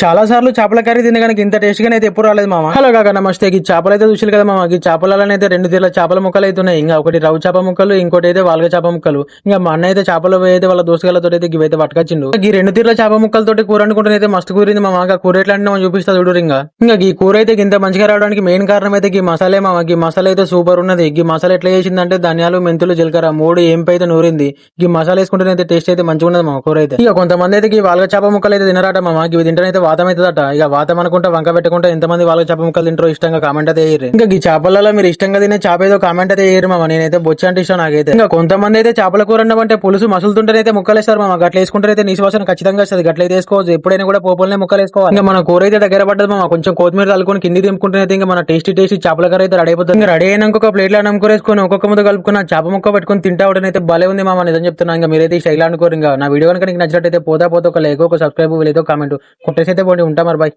చాలా సార్లు చేపల కర్రీ తినే కానీ ఇంత టేస్ట్ గానే అయితే ఎప్పుడు రాలేదు మామ. హలో కాక నమస్తే. ఈ చేపలు అయితే చూసారు కదా మామ. ఈ చేపలలో అయితే రెండు తీర్ల చేపల ముక్కలు అయితే ఉన్నాయి. ఇంకా ఒకటి రవ్వు చేప ముక్కలు, ఇంకోటి అయితే వాల్గ చేప ముక్కలు. ఇంకా మా అన్న అయితే చేపలు అయితే వాళ్ళ దోస్తుగాలతో అయితే ఇవైతే పట్టుకొచ్చిండు. ఈ రెండు తీర్ల చేప ముక్కలతోటి కూర వండుకుంటే అయితే మస్తు కూరింది మామ. ఇంకా కూర ఎట్లా అంటే మనం చూపిస్తా చూడు. ఇంకా ఈ కూర అయితే ఇంత మంచిగా రావడానికి మెయిన్ కారణం అయితే ఈ మసాలే మామ. ఈ మసాలా అయితే సూపర్ ఉన్నది. ఈ మసాలా ఎట్లా చేసిందంటే ధనియాలు, మెంతులు, జీలకర్ర మూడు ఏంపి అయితే నూరింది. ఈ మసాలా వేసుకుంటే అయితే టేస్ట్ అయితే మంచిగా ఉన్నది మామ కూర అయితే. ఇక కొంతమంది అయితే ఈ వాల్గ చేప ముక్కలు అయితే తినరాట మామ. ఇవి తింటే వాతం అవుతుందట. ఇక వాతం అనుకుంటా వంక పెట్టుకుంటా ఎంతమంది వాళ్ళ చేప ముక్కలు తింటారో ఇష్టంగా కామెంట్ అయితే వేయరు. ఇంకా ఈ చేపలలో మీరు ఇష్టంగా తినే చేప ఏదో కామెంట్ అయితే వేయరు మామ. నేనైతే బొచ్చ అంటే ఇష్టం నాకైతే. ఇంకా కొంతమంది అయితే చేపల కూర అంటే పులుసు మసులుతుంటేనైతే ముక్కలేస్తారు మామ. గట్ల వేసుకుంటే నీసు వాసన ఖచ్చితంగా వస్తుంది. గట్ల అయితే వేసుకోవచ్చు. ఎప్పుడైనా కూడా పోపులనే ముక్కలు వేసుకోవాలి. ఇంకా మన కూర అయితే దగ్గర పడ్డది మామ. కొంచెం కొత్తిమీర తలుకొని కింది దింపుకుంటే ఇంకా మన టేస్టీ చేపల కర్ర అయితే రెడీ అయిపోతుంది. ఇంకా రెడీ అయినాక ఒక ప్లేట్ లో నమ్ముకురేసుకొని ఒక్కొక్క ముద్ద కలుపుకున్న చేప ముక్క పెట్టుకుని తింటా అయితే భలే ఉంది మామ. నిజం చెప్తున్నా. ఇంకా మీరైతే ఈ స్టైల్ అనుకోరు. ఇంకా నా వీడియో కనుక నచ్చినట్టయితే పోతా ఒక లైక్, ఒక సబ్స్క్రైబ్, లేదో కామెంట్ కొట్టేసి అయితే పోండి. ఉంటా మరి బాయ్.